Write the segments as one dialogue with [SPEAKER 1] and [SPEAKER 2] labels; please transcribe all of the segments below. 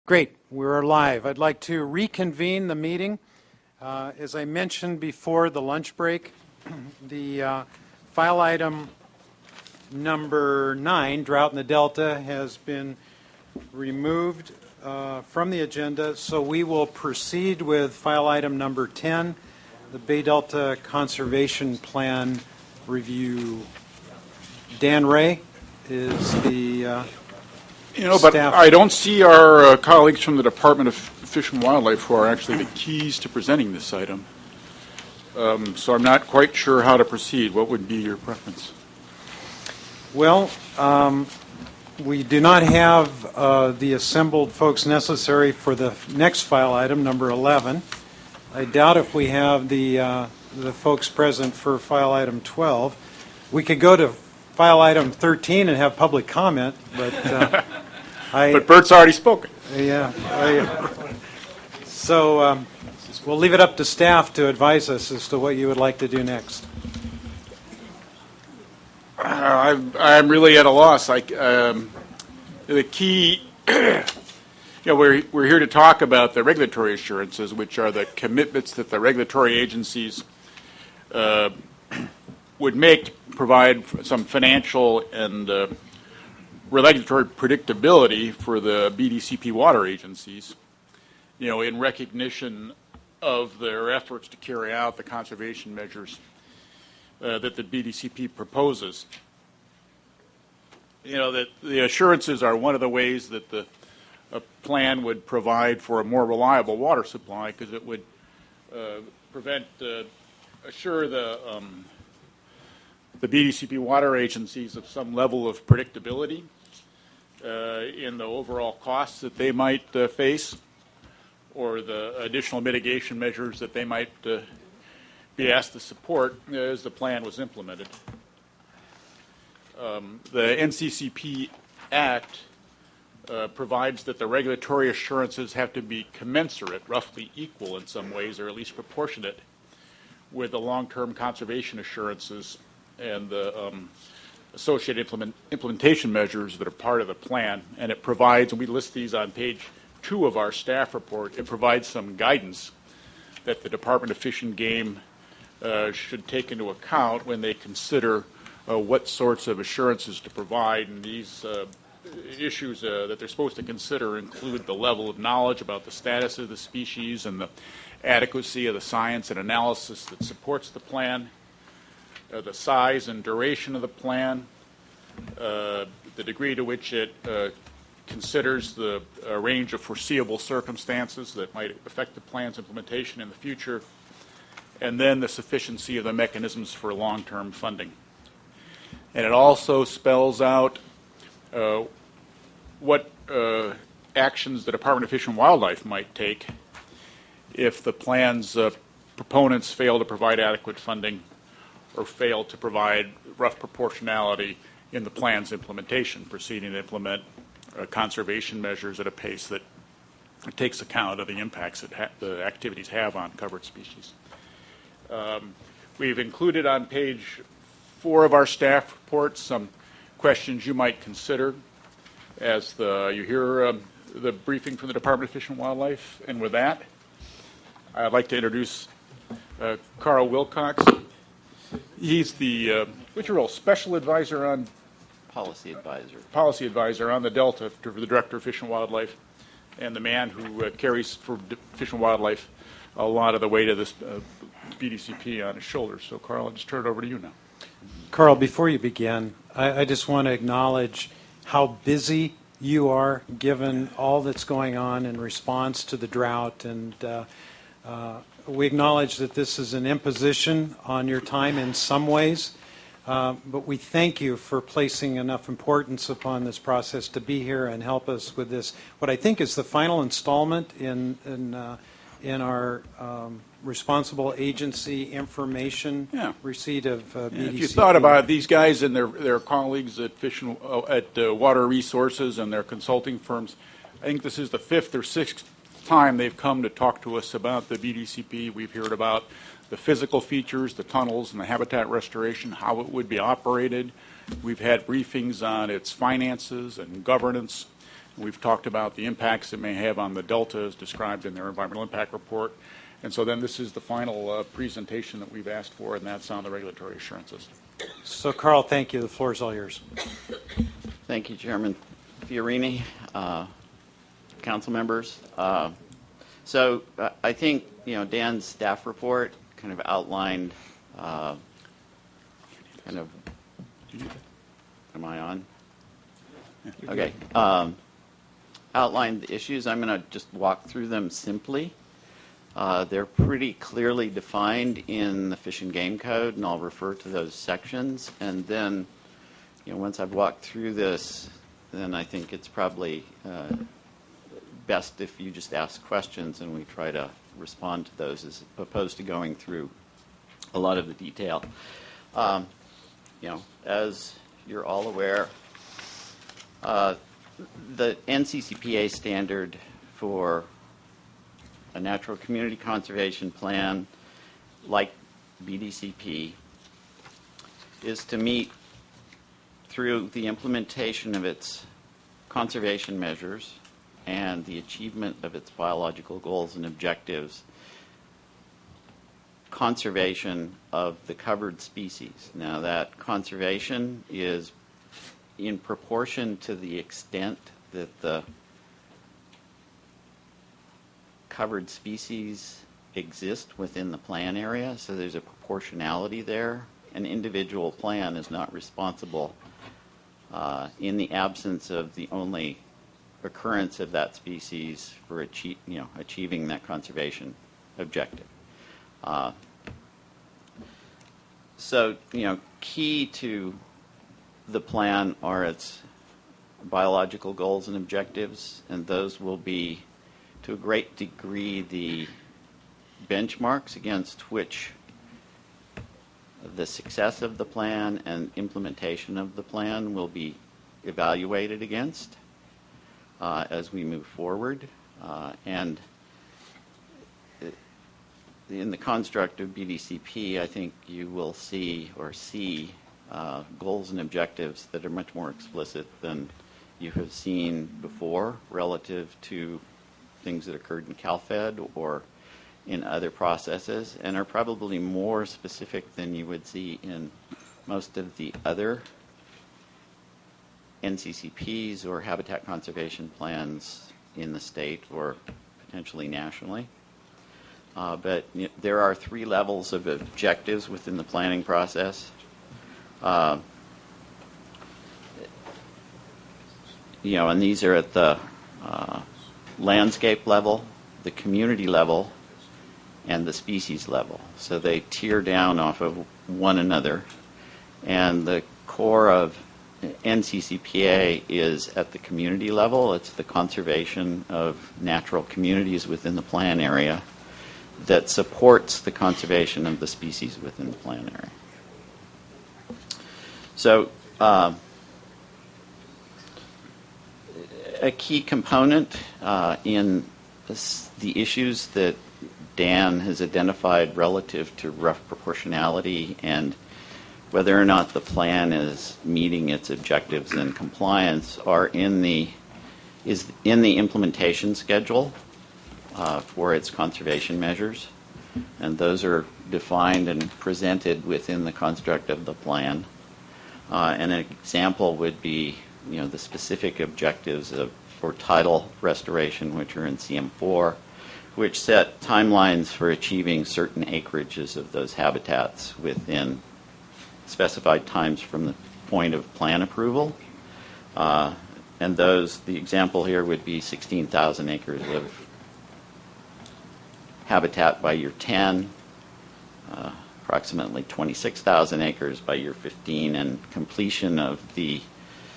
[SPEAKER 1] Great, we're live. I'd like to reconvene the meeting. As I mentioned before the lunch break, the file item number 9, Drought in the Delta, has been removed from the agenda, so we will proceed with file item number 10, the Bay Delta Conservation Plan Review. Dan Ray is the
[SPEAKER 2] but
[SPEAKER 1] staff.
[SPEAKER 2] I don't see our colleagues from the Department of Fish and Wildlife who are actually the keys to presenting this item. So I'm not quite sure how to proceed. What would be your preference?
[SPEAKER 1] Well, we do not have the assembled folks necessary for the next file item, number 11. I doubt if we have the folks present for file item 12. We could go to file item 13 and have public comment, but
[SPEAKER 2] but Bert's already spoken.
[SPEAKER 1] Yeah. So we'll leave it up to staff to advise us as to what you would like to do next.
[SPEAKER 2] I'm really at a loss. The key, we're here to talk about the regulatory assurances, which are the commitments that the regulatory agencies would make to provide some financial and regulatory predictability for the BDCP water agencies, in recognition of their efforts to carry out the conservation measures that the BDCP proposes. That the assurances are one of the ways that the plan would provide for a more reliable water supply, because it would assure the BDCP water agencies of some level of predictability in the overall costs that they might face, or the additional mitigation measures that they might be asked to support as the plan was implemented. The NCCP Act provides that the regulatory assurances have to be commensurate, roughly equal in some ways, or at least proportionate, with the long-term conservation assurances and the associated implementation measures that are part of the plan. And it provides, and we list these on page 2 of our staff report, it provides some guidance that the Department of Fish and Game should take into account when they consider what sorts of assurances to provide. And these issues that they're supposed to consider include the level of knowledge about the status of the species and the adequacy of the science and analysis that supports the plan, the size and duration of the plan, the degree to which it considers the range of foreseeable circumstances that might affect the plan's implementation in the future, and then the sufficiency of the mechanisms for long-term funding. And it also spells out what actions the Department of Fish and Wildlife might take if the plan's proponents fail to provide adequate funding or fail to provide rough proportionality in the plan's implementation, proceeding to implement conservation measures at a pace that takes account of the impacts that the activities have on covered species. We've included on page 4 of our staff report some questions you might consider as you hear the briefing from the Department of Fish and Wildlife. And with that, I'd like to introduce Carl Wilcox. He's the, what's your role, special advisor on?
[SPEAKER 3] Policy advisor.
[SPEAKER 2] Policy advisor on the Delta for the Director of Fish and Wildlife, and the man who carries for Fish and Wildlife a lot of the weight of this BDCP on his shoulders. So, Carl, I'll just turn it over to you now.
[SPEAKER 1] Carl, before you begin, I just want to acknowledge how busy you are given all that's going on in response to the drought, and we acknowledge that this is an imposition on your time in some ways, but we thank you for placing enough importance upon this process to be here and help us with this, what I think is the final installment in our responsible agency information receipt of BDCP.
[SPEAKER 2] If you thought about it, these guys and their colleagues at Water Resources and their consulting firms, I think this is the 5th or 6th time they've come to talk to us about the BDCP. We've heard about the physical features, the tunnels, and the habitat restoration, how it would be operated. We've had briefings on its finances and governance. We've talked about the impacts it may have on the delta as described in their environmental impact report. And so then this is the final presentation that we've asked for, and that's on the regulatory assurances.
[SPEAKER 1] So, Carl, thank you. The floor is all yours.
[SPEAKER 3] Thank you, Chairman Fiorini, council members. So I think, Dan's staff report kind of outlined am I on? Okay. Outlined the issues. I'm going to just walk through them simply. They're pretty clearly defined in the Fish and Game Code, and I'll refer to those sections. And then, once I've walked through this, then I think it's probably best if you just ask questions and we try to respond to those as opposed to going through a lot of the detail. As you're all aware, the NCCPA standard for a natural community conservation plan like BDCP is to meet through the implementation of its conservation measures and the achievement of its biological goals and objectives, conservation of the covered species. Now that conservation is in proportion to the extent that the covered species exist within the plan area, so there's a proportionality there. An individual plan is not responsible in the absence of the only occurrence of that species for achieving that conservation objective. So, key to the plan are its biological goals and objectives, and those will be, to a great degree, the benchmarks against which the success of the plan and implementation of the plan will be evaluated against as we move forward. And in the construct of BDCP, I think you will see goals and objectives that are much more explicit than you have seen before relative to things that occurred in CalFed or in other processes, and are probably more specific than you would see in most of the other NCCPs or habitat conservation plans in the state or potentially nationally. But there are 3 levels of objectives within the planning process. And these are at the landscape level, the community level, and the species level. So they tier down off of one another. And the core of NCCPA is at the community level. It's the conservation of natural communities within the plan area that supports the conservation of the species within the plan area. So a key component in the issues that Dan has identified relative to rough proportionality and whether or not the plan is meeting its objectives and compliance are in the implementation schedule for its conservation measures, and those are defined and presented within the construct of the plan. And an example would be, the specific objectives for tidal restoration, which are in CM4, which set timelines for achieving certain acreages of those habitats within specified times from the point of plan approval. And the example here would be 16,000 acres of habitat by year 10, approximately 26,000 acres by year 15, and completion of the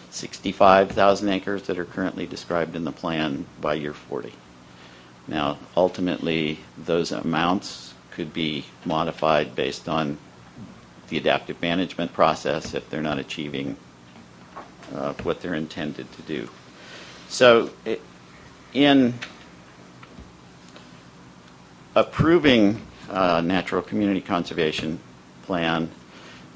[SPEAKER 3] 65,000 acres that are currently described in the plan by year 40. Now, ultimately, those amounts could be modified based on the adaptive management process if they're not achieving what they're intended to do. So in approving natural community conservation plan,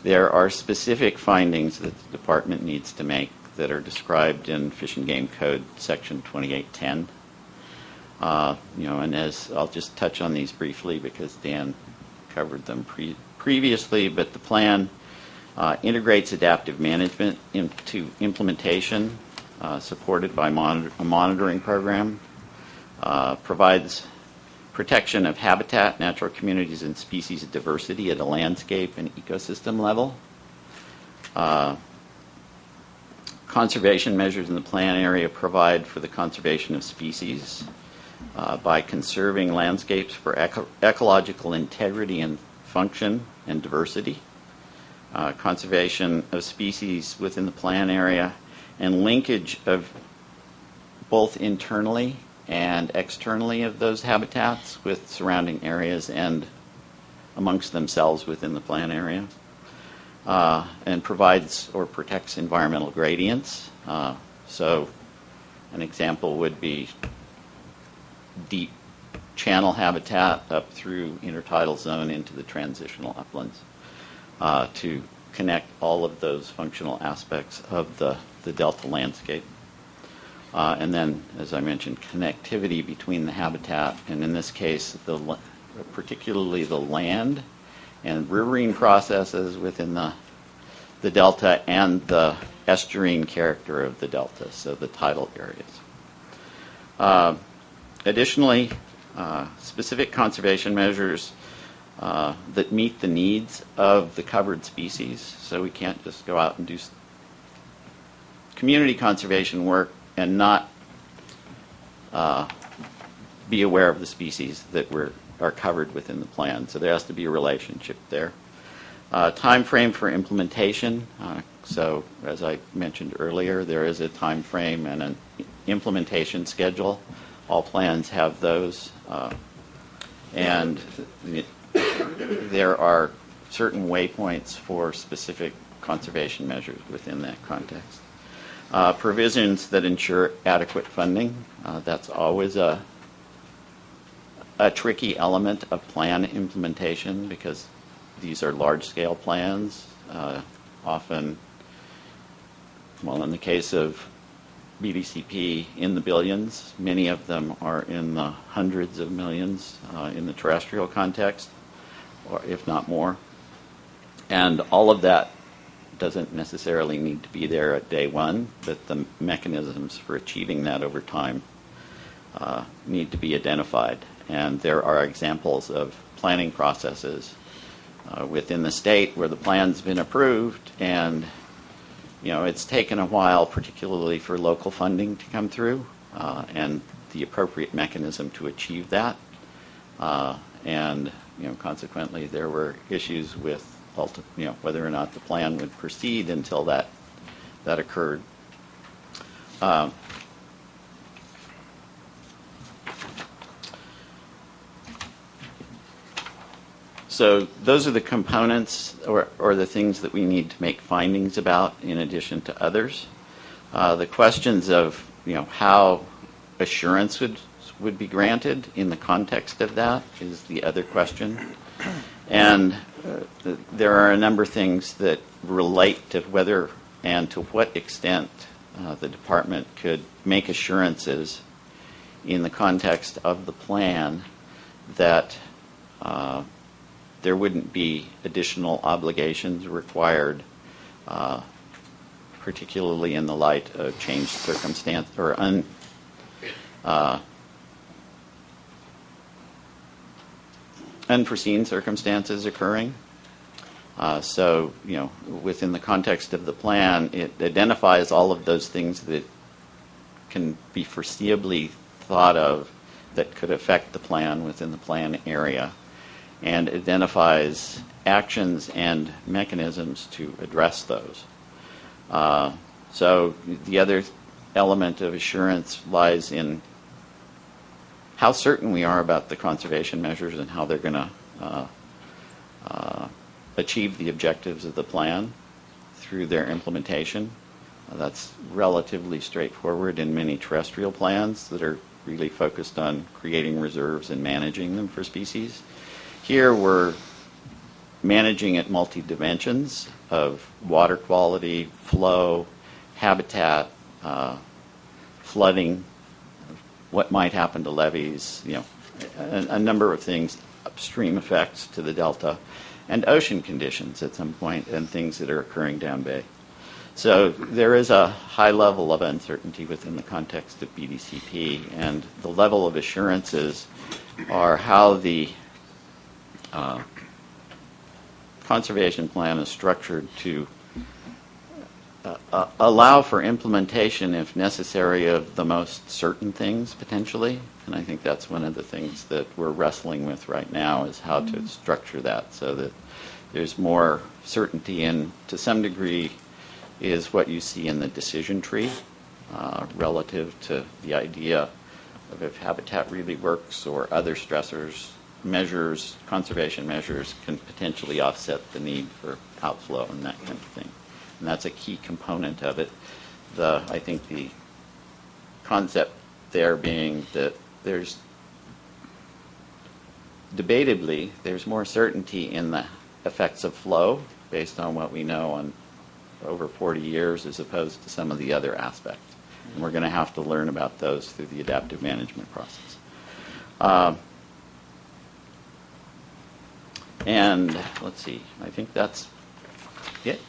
[SPEAKER 3] there are specific findings that the department needs to make that are described in Fish and Game Code Section 2810. And as I'll just touch on these briefly because Dan covered them previously, but the plan integrates adaptive management into implementation, supported by a monitoring program, provides protection of habitat, natural communities, and species diversity at a landscape and ecosystem level. Conservation measures in the plan area provide for the conservation of species by conserving landscapes for ecological integrity and function and diversity, conservation of species within the plan area, and linkage of both internally and externally of those habitats with surrounding areas and amongst themselves within the plan area, and provides or protects environmental gradients. So an example would be deep channel habitat up through intertidal zone into the transitional uplands to connect all of those functional aspects of the delta landscape. And then, as I mentioned, connectivity between the habitat, and in this case, particularly the land and riverine processes within the delta and the estuarine character of the delta, so the tidal areas. Additionally, specific conservation measures that meet the needs of the covered species, so we can't just go out and do community conservation work and not be aware of the species that are covered within the plan. So there has to be a relationship there. Time frame for implementation. So as I mentioned earlier, there is a time frame and an implementation schedule. All plans have those. And there are certain waypoints for specific conservation measures within that context. Provisions that ensure adequate funding. That's always a tricky element of plan implementation because these are large-scale plans, often, well, in the case of BDCP, in the billions. Many of them are in the hundreds of millions in the terrestrial context, or if not more. And all of that doesn't necessarily need to be there at day one, but the mechanisms for achieving that over time need to be identified. And there are examples of planning processes within the state where the plan's been approved and it's taken a while, particularly for local funding to come through and the appropriate mechanism to achieve that. And consequently, there were issues with whether or not the plan would proceed until that occurred. So those are the components or the things that we need to make findings about in addition to others. The questions of how assurance would be granted in the context of that is the other question. And there are a number of things that relate to whether and to what extent the department could make assurances in the context of the plan that there wouldn't be additional obligations required, particularly in the light of changed circumstance or unforeseen circumstances occurring. So, within the context of the plan, it identifies all of those things that can be foreseeably thought of that could affect the plan within the plan area, and identifies actions and mechanisms to address those. So the other element of assurance lies in how certain we are about the conservation measures and how they're going to achieve the objectives of the plan through their implementation. That's relatively straightforward in many terrestrial plans that are really focused on creating reserves and managing them for species. Here we're managing at multi-dimensions of water quality, flow, habitat, flooding, what might happen to levees, a number of things, upstream effects to the delta, and ocean conditions at some point, and things that are occurring down bay. So there is a high level of uncertainty within the context of BDCP, and the level of assurances are how the conservation plan is structured to allow for implementation, if necessary, of the most certain things potentially. And I think that's one of the things that we're wrestling with right now, is how to structure that so that there's more certainty. And to some degree is what you see in the decision tree relative to the idea of if habitat really works or other stressors, measures, conservation measures can potentially offset the need for outflow and that kind of thing. And that's a key component of it. I think the concept there being that there's debatably there's more certainty in the effects of flow based on what we know on over 40 years as opposed to some of the other aspects. And we're going to have to learn about those through the adaptive management process. And let's see, I think that's it.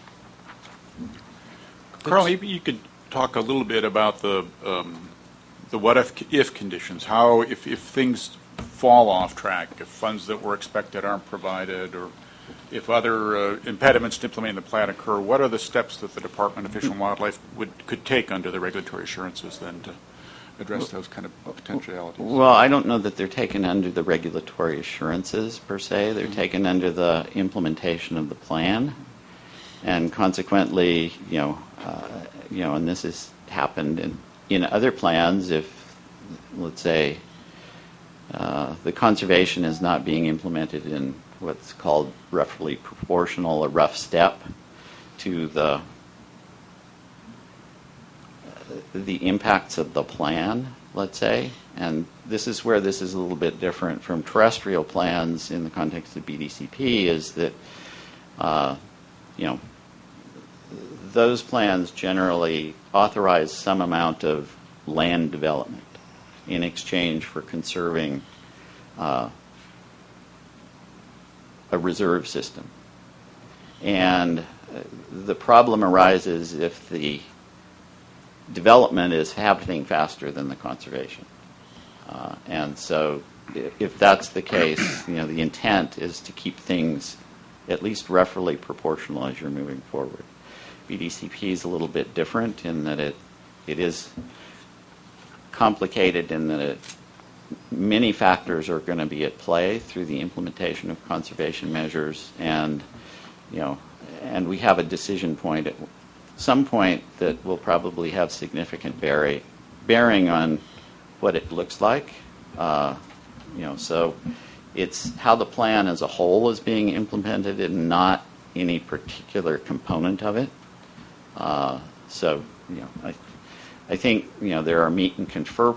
[SPEAKER 2] Carl, maybe you could talk a little bit about the what if conditions. How if things fall off track, if funds that were expected aren't provided, or if other impediments to implementing the plan occur, what are the steps that the Department of Fish and Wildlife could take under the regulatory assurances then to address those kind of potentialities?
[SPEAKER 3] Well, I don't know that they're taken under the regulatory assurances per se. They're taken under the implementation of the plan, and consequently, and this has happened in other plans. If, let's say, the conservation is not being implemented in what's called roughly proportional, a rough step to the impacts of the plan, let's say. And this is where this is a little bit different from terrestrial plans in the context of BDCP, is that, those plans generally authorize some amount of land development in exchange for conserving a reserve system. And the problem arises if the development is happening faster than the conservation. And so if that's the case, the intent is to keep things at least roughly proportional as you're moving forward. BDCP is a little bit different in that it is complicated in that many factors are going to be at play through the implementation of conservation measures, and and we have a decision point at some point that will probably have significant bearing on what it looks like. So it's how the plan as a whole is being implemented and not any particular component of it. I think there are meet and confer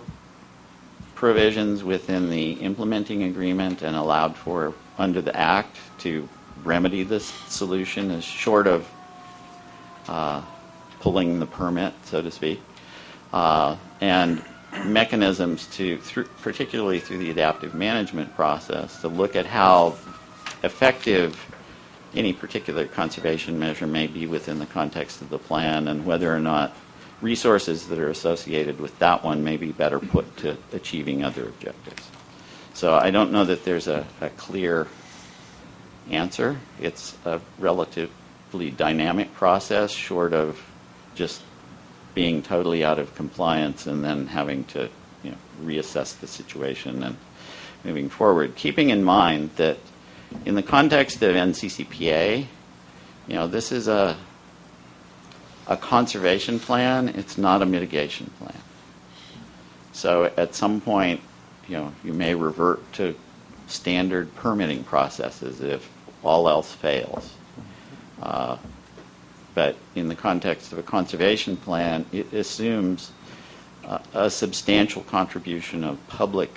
[SPEAKER 3] provisions within the implementing agreement and allowed for under the Act to remedy this solution, as short of pulling the permit, so to speak, and mechanisms particularly through the adaptive management process, to look at how effective any particular conservation measure may be within the context of the plan, and whether or not resources that are associated with that one may be better put to achieving other objectives. So I don't know that there's a clear answer. It's a relatively dynamic process, short of just being totally out of compliance and then having to reassess the situation and moving forward. Keeping in mind that in the context of NCCPA, this is a conservation plan. It's not a mitigation plan. So at some point, you may revert to standard permitting processes if all else fails. But in the context of a conservation plan, it assumes a substantial contribution of public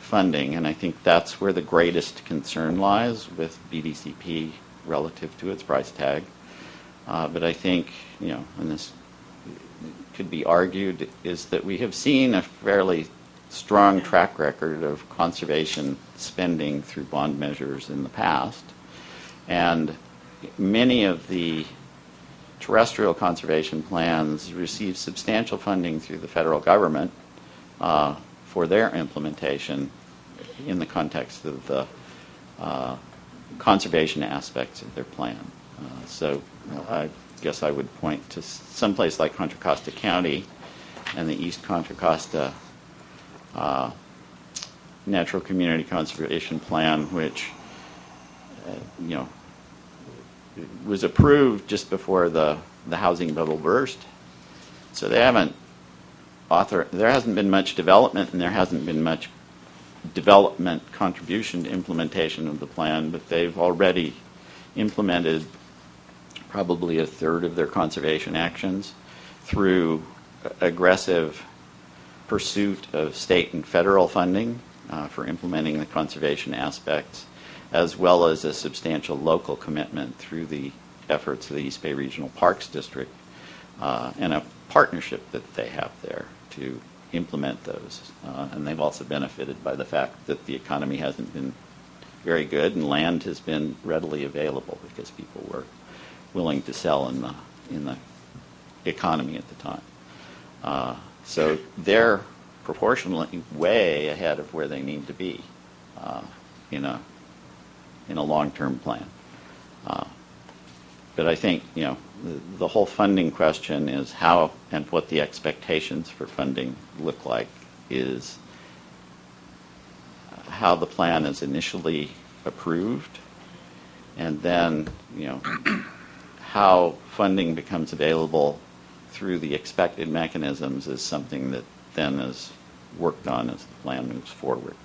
[SPEAKER 3] funding, and I think that's where the greatest concern lies with BDCP relative to its price tag. But I think, and could be argued is that we have seen a fairly strong track record of conservation spending through bond measures in the past. And many of the terrestrial conservation plans receive substantial funding through the federal government for their implementation in the context of the conservation aspects of their plan. So I guess I would point to someplace like Contra Costa County and the East Contra Costa Natural Community Conservation Plan, which was approved just before the housing bubble burst. So they haven't there hasn't been much development, and there hasn't been much development contribution to implementation of the plan, but they've already implemented probably a third of their conservation actions through aggressive pursuit of state and federal funding for implementing the conservation aspects, as well as a substantial local commitment through the efforts of the East Bay Regional Parks District and a partnership that they have there to implement those. And they've also benefited by the fact that the economy hasn't been very good and land has been readily available because people were willing to sell in the economy at the time. So they're proportionally way ahead of where they need to be in a long-term plan. But I think, the whole funding question is how and what the expectations for funding look like is how the plan is initially approved, and then, how funding becomes available through the expected mechanisms is something that then is worked on as the plan moves forward.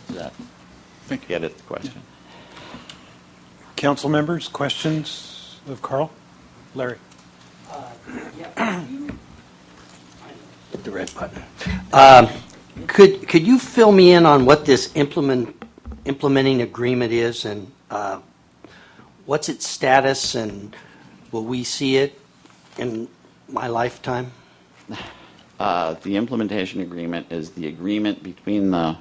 [SPEAKER 3] Does that get at the question?
[SPEAKER 1] Council members, questions of Carl? Larry?
[SPEAKER 4] The red button. Could you fill me in on what this implementing agreement is, and what's its status, and will we see it in my lifetime?
[SPEAKER 3] The implementation agreement is the agreement between the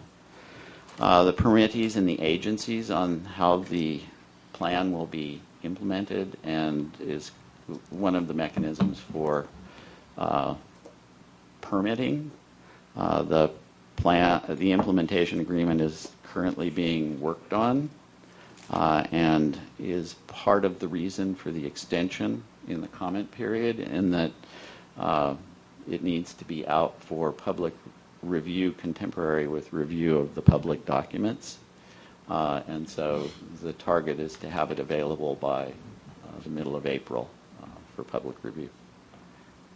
[SPEAKER 3] permittees and the agencies on how the plan will be implemented, and is one of the mechanisms for permitting. The implementation agreement is currently being worked on and is part of the reason for the extension in the comment period, in that it needs to be out for public review contemporary with review of the public documents. And so the target is to have it available by the middle of April for public review.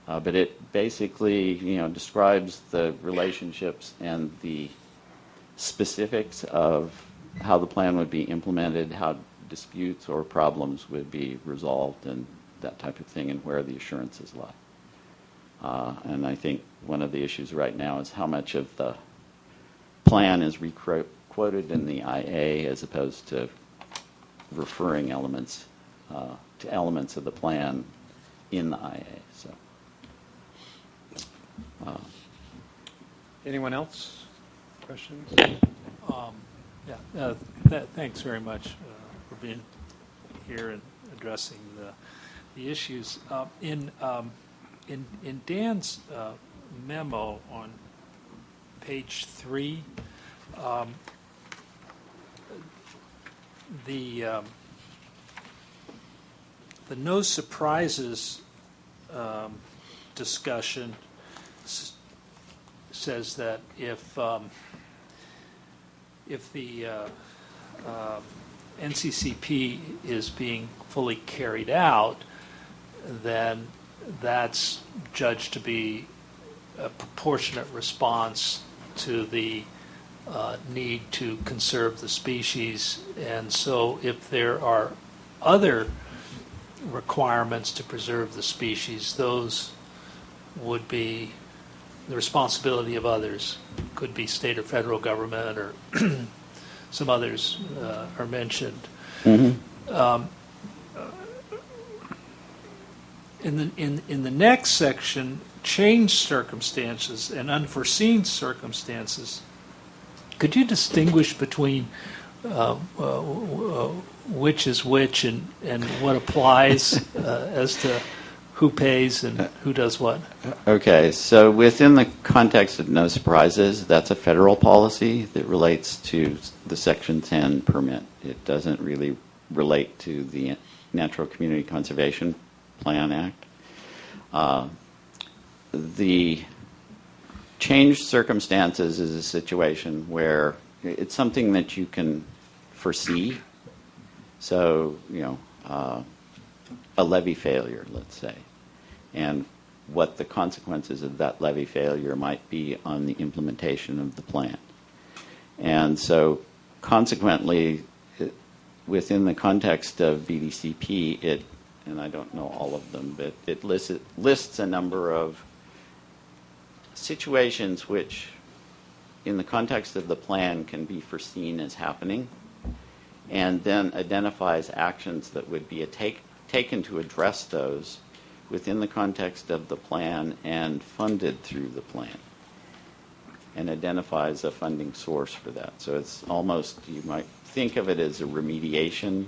[SPEAKER 3] But it basically, describes the relationships and the specifics of how the plan would be implemented, how disputes or problems would be resolved, and that type of thing, and where the assurances lie. And I think one of the issues right now is how much of the plan is quoted in the IA as opposed to referring elements to elements of the plan in the IA. So,
[SPEAKER 1] Anyone else? Questions?
[SPEAKER 5] Thanks very much for being here and addressing the issues. In Dan's memo on page 3, the no surprises discussion says that if the NCCP is being fully carried out, then that's judged to be a proportionate response to the need to conserve the species. And so if there are other requirements to preserve the species, those would be the responsibility of others. Could be state or federal government, or some others are mentioned.
[SPEAKER 3] mm-hmm.
[SPEAKER 5] in the next section, changed circumstances and unforeseen circumstances, could you distinguish between which is which and what applies as to who pays and who does what?
[SPEAKER 3] Okay, so within the context of no surprises, that's a federal policy that relates to the Section 10 permit. It doesn't really relate to the Natural Community Conservation Plan Act. The changed circumstances is a situation where it's something that you can foresee. So, a levee failure, let's say, and what the consequences of that levee failure might be on the implementation of the plan. And so, consequently, within the context of BDCP, and I don't know all of them, but it lists a number of situations which, in the context of the plan, can be foreseen as happening, and then identifies actions that would be taken to address those within the context of the plan and funded through the plan, and identifies a funding source for that. So it's almost, you might think of it as a remediation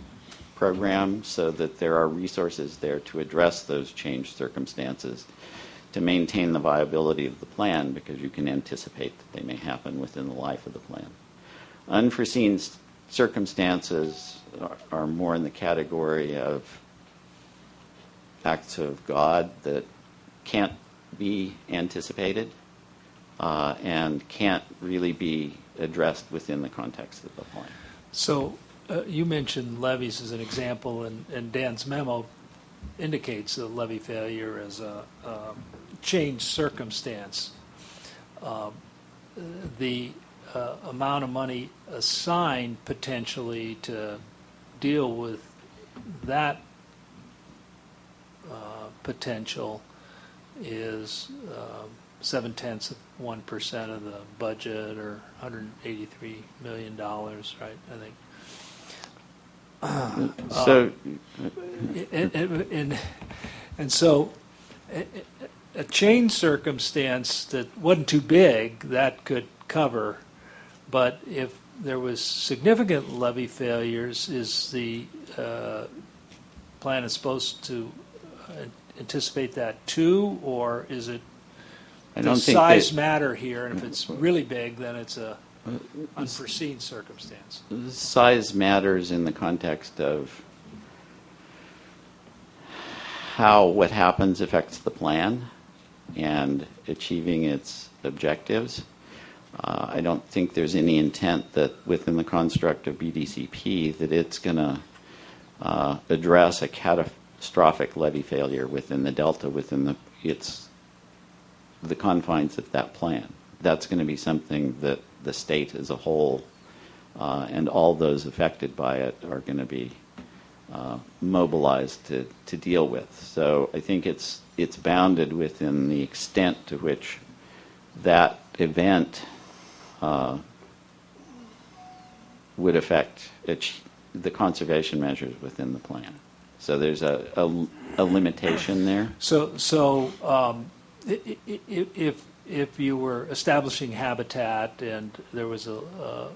[SPEAKER 3] program, so that there are resources there to address those changed circumstances to maintain the viability of the plan, because you can anticipate that they may happen within the life of the plan. Unforeseen circumstances are more in the category of acts of God that can't be anticipated and can't really be addressed within the context of the plan.
[SPEAKER 5] So you mentioned levees as an example, and Dan's memo indicates a levee failure as a changed circumstance. The amount of money assigned potentially to deal with that potential is 0.7% of the budget, or $183 million, right? I think.
[SPEAKER 3] So,
[SPEAKER 5] And so a change circumstance that wasn't too big, that could cover, but if there was significant levee failures, is the plan is supposed to anticipate that too, or is it, does size matter here, and if it's really big, then it's a unforeseen circumstance?
[SPEAKER 3] Size matters in the context of how what happens affects the plan and achieving its objectives. I don't think there's any intent that within the construct of BDCP that it's going to address a catastrophic levee failure within the delta, within the confines of that plan. That's going to be something that the state as a whole and all those affected by it are going to be mobilized to deal with. So I think it's bounded within the extent to which that event would affect the conservation measures within the plan. So there's a limitation there.
[SPEAKER 5] So if you were establishing habitat and there was a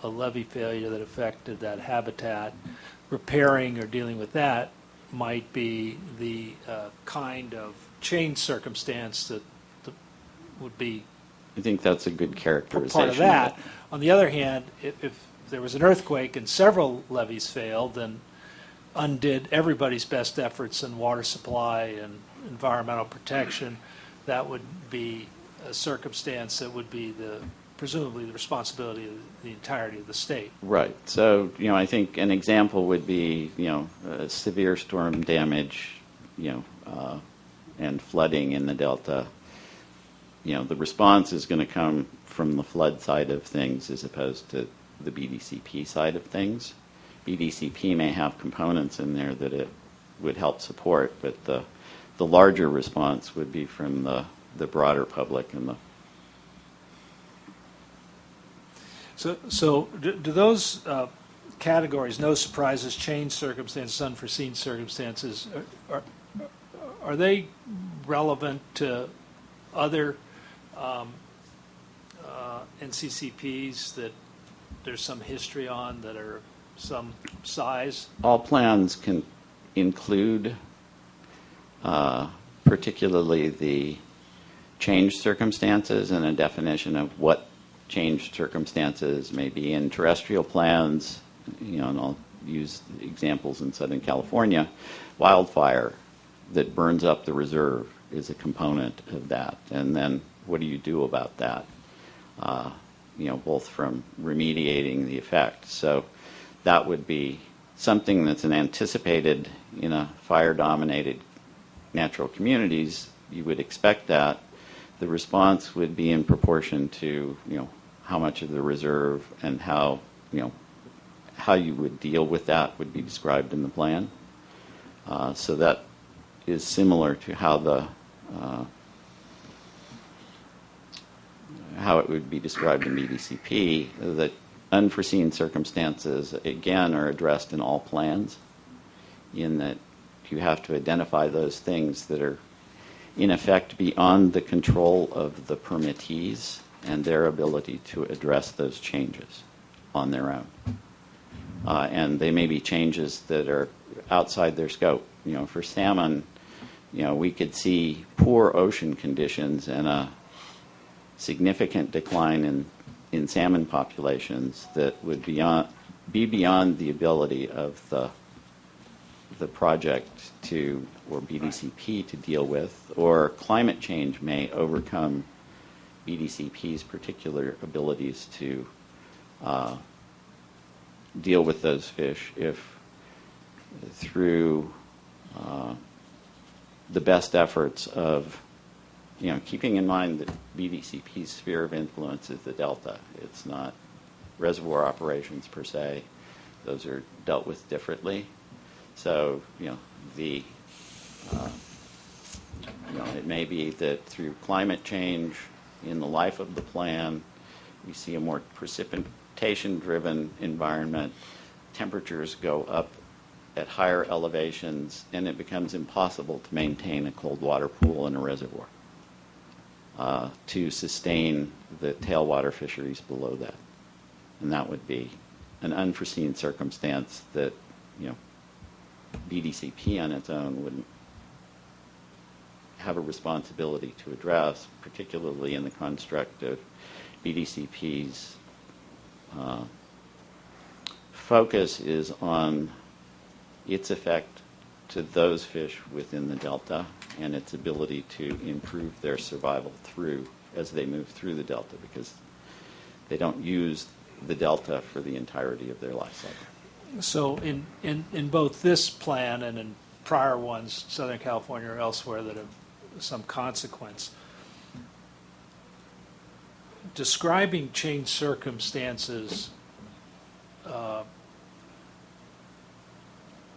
[SPEAKER 5] levee failure that affected that habitat, repairing or dealing with that might be the kind of change circumstance that would be
[SPEAKER 3] I think that's a good characterization.
[SPEAKER 5] part of that. On the other hand, if there was an earthquake and several levees failed, then undid everybody's best efforts in water supply and environmental protection, that would be a circumstance that would be presumably the responsibility of the entirety of the state.
[SPEAKER 3] Right. So, I think an example would be, severe storm damage, and flooding in the delta. The response is going to come from the flood side of things as opposed to the BDCP side of things. BDCP may have components in there that it would help support, but the larger response would be from the broader public and the.
[SPEAKER 5] So do those categories, no surprises, change circumstances, unforeseen circumstances, are they relevant to other NCCPs that there's some history on that are some size?
[SPEAKER 3] All plans can include particularly the changed circumstances and a definition of what changed circumstances may be in terrestrial plans. And I'll use examples in Southern California. Wildfire that burns up the reserve is a component of that. And then what do you do about that? Both from remediating the effect. So that would be something that's an anticipated in a fire-dominated natural communities. You would expect that. The response would be in proportion to, how much of the reserve and how you would deal with that would be described in the plan. So that is similar to how it would be described in BDCP. That unforeseen circumstances, again, are addressed in all plans, in that you have to identify those things that are, in effect, beyond the control of the permittees and their ability to address those changes on their own. And they may be changes that are outside their scope. For salmon, we could see poor ocean conditions and a significant decline in salmon populations that would be beyond the ability of the project or BDCP to deal with, or climate change may overcome BDCP's particular abilities to deal with those fish if through the best efforts of keeping in mind that BDCP's sphere of influence is the delta. It's not reservoir operations per se. Those are dealt with differently. So, it may be that through climate change in the life of the plan, we see a more precipitation-driven environment. Temperatures go up at higher elevations, and it becomes impossible to maintain a cold water pool in a reservoir to sustain the tailwater fisheries below that. And that would be an unforeseen circumstance that, BDCP on its own wouldn't have a responsibility to address, particularly in the construct of BDCP's focus is on its effect to those fish within the delta and its ability to improve their survival as they move through the delta, because they don't use the delta for the entirety of their life cycle.
[SPEAKER 5] So in both this plan and in prior ones, Southern California or elsewhere that have some consequence, describing changed circumstances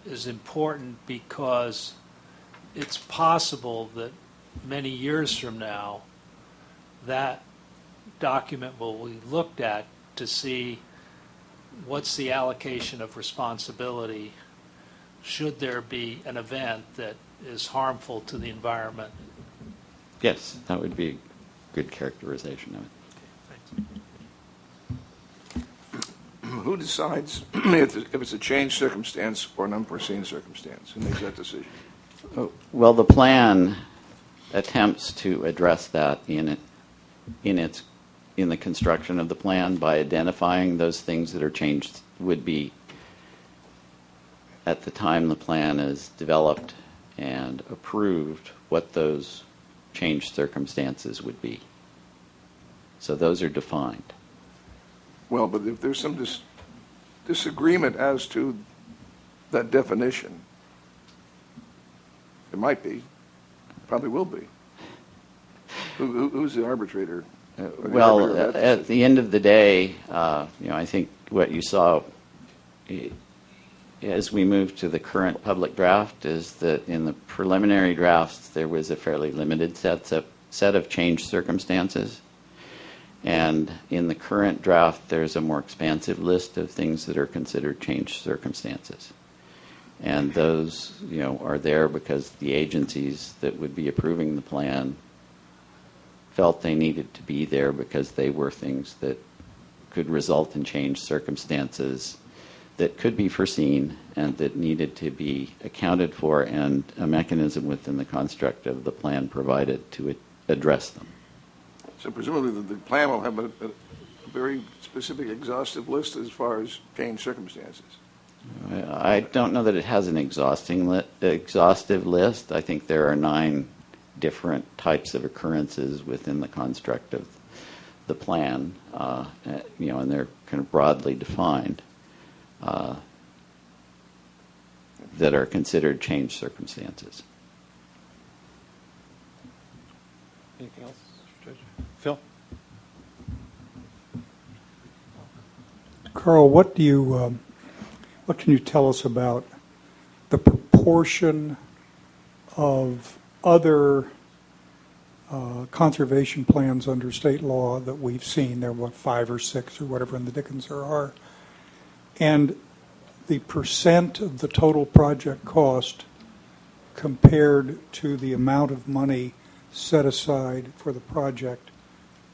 [SPEAKER 5] is important because it's possible that many years from now that document will be looked at to see what's the allocation of responsibility should there be an event that is harmful to the environment.
[SPEAKER 3] Yes, that would be a good characterization of it.
[SPEAKER 6] Who decides if it's a changed circumstance or an unforeseen circumstance? Who makes that decision?
[SPEAKER 3] Well, the plan attempts to address that in the construction of the plan by identifying those things that are changed would be at the time the plan is developed and approved what those changed circumstances would be. So those are defined.
[SPEAKER 6] Well, but if there's some disagreement as to that definition, it might be, probably will be. Who's the arbitrator?
[SPEAKER 3] Well, at the end of the day, I think what you saw as we move to the current public draft is that in the preliminary drafts there was a fairly limited set of changed circumstances. And in the current draft, there's a more expansive list of things that are considered changed circumstances. And those, are there because the agencies that would be approving the plan felt they needed to be there because they were things that could result in changed circumstances that could be foreseen and that needed to be accounted for, and a mechanism within the construct of the plan provided to address them.
[SPEAKER 6] So presumably the plan will have a very specific, exhaustive list as far as changed circumstances.
[SPEAKER 3] I don't know that it has an exhaustive list. I think there are 9 different types of occurrences within the construct of the plan, and they're kind of broadly defined, that are considered changed circumstances.
[SPEAKER 1] Anything else, Judge? Phil?
[SPEAKER 7] Carl, what can you tell us about the proportion of other conservation plans under state law that we've seen? There are, 5 or 6 or whatever in the Dickens there are. And the percent of the total project cost compared to the amount of money set aside for the project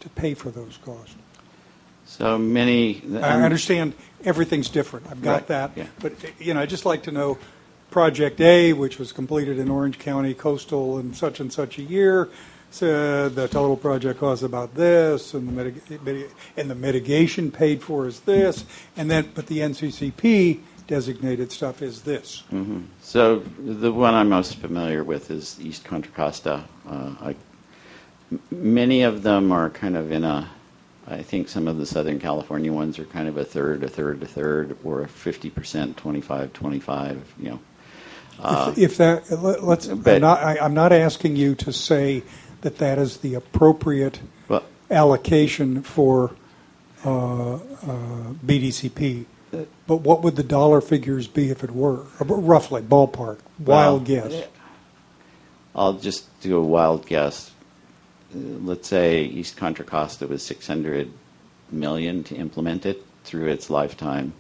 [SPEAKER 7] to pay for those costs.
[SPEAKER 3] So many...
[SPEAKER 7] I understand everything's different. I've got
[SPEAKER 3] Right,
[SPEAKER 7] that.
[SPEAKER 3] yeah.
[SPEAKER 7] But, I'd just like to know Project A, which was completed in Orange County Coastal in such and such a year, said the total project cost about this, and the mitigation paid for is this, but the NCCP designated stuff is this.
[SPEAKER 3] Mm-hmm. So the one I'm most familiar with is East Contra Costa. Many of them are kind of I think some of the Southern California ones are kind of a third, or 50%, 25,
[SPEAKER 7] I'm not asking you to say that is the appropriate allocation for BDCP, but what would the dollar figures be if it were? Roughly, ballpark, wild guess.
[SPEAKER 3] I'll just do a wild guess. Let's say East Contra Costa was $600 million to implement it through its lifetime.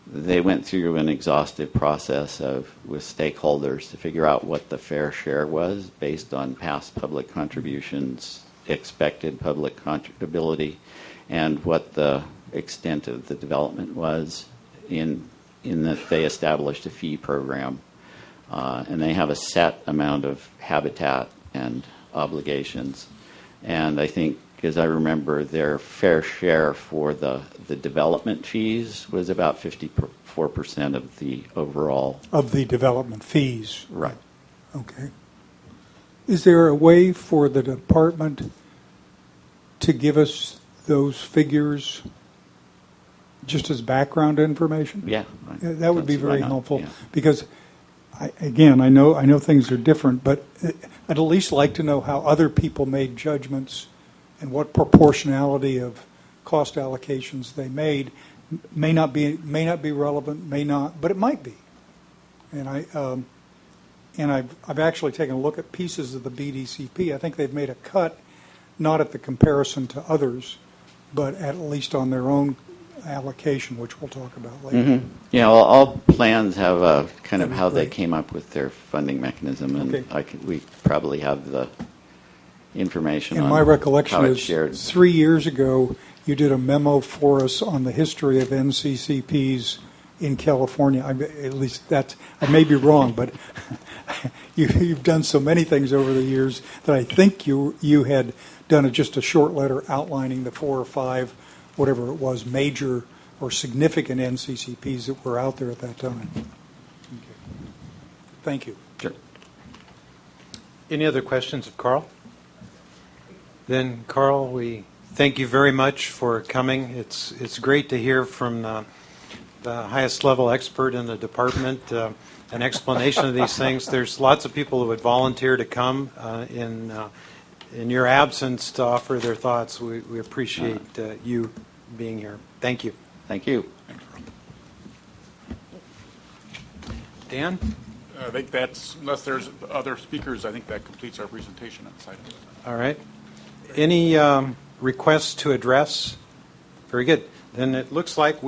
[SPEAKER 3] They went through an exhaustive process with stakeholders to figure out what the fair share was based on past public contributions, expected public contribution, and what the extent of the development was in that they established a fee program. And they have a set amount of habitat and obligations. And I think, as I remember, their fair share for the development fees was about 54% of the overall.
[SPEAKER 7] Of the development fees.
[SPEAKER 3] Right.
[SPEAKER 7] Okay. Is there a way for the department to give us those figures just as background information?
[SPEAKER 3] Yeah.
[SPEAKER 7] That would be
[SPEAKER 3] That's why
[SPEAKER 7] very
[SPEAKER 3] not,
[SPEAKER 7] helpful,
[SPEAKER 3] yeah.
[SPEAKER 7] because I know things are different, but I'd at least like to know how other people made judgments and what proportionality of cost allocations they made. May not be relevant, but it might be. And I've actually taken a look at pieces of the BDCP. I think they've made a cut, not at the comparison to others, but at least on their own allocation, which we'll talk about later.
[SPEAKER 3] Mm-hmm. Yeah, well, all plans have a kind of how they came up with their funding mechanism, and
[SPEAKER 7] Okay.
[SPEAKER 3] we probably have the information
[SPEAKER 7] And
[SPEAKER 3] on
[SPEAKER 7] my recollection
[SPEAKER 3] how it's
[SPEAKER 7] is
[SPEAKER 3] shared.
[SPEAKER 7] 3 years ago, you did a memo for us on the history of NCCPs in California. At least I may be wrong, but you've done so many things over the years that I think you had done just a short letter outlining the 4 or 5, whatever it was, major or significant NCCPs that were out there at that time. Okay. Thank you.
[SPEAKER 3] Sure.
[SPEAKER 1] Any other questions of Carl? Then, Carl, we thank you very much for coming. It's great to hear from the highest level expert in the department an explanation of these things. There's lots of people who would volunteer to come in your absence to offer their thoughts. We appreciate you being here. Thank you.
[SPEAKER 3] Thank you.
[SPEAKER 1] Dan?
[SPEAKER 2] I think unless there's other speakers, I think that completes our presentation on this item.
[SPEAKER 1] All right. Any requests to address? Very good. Then it looks like we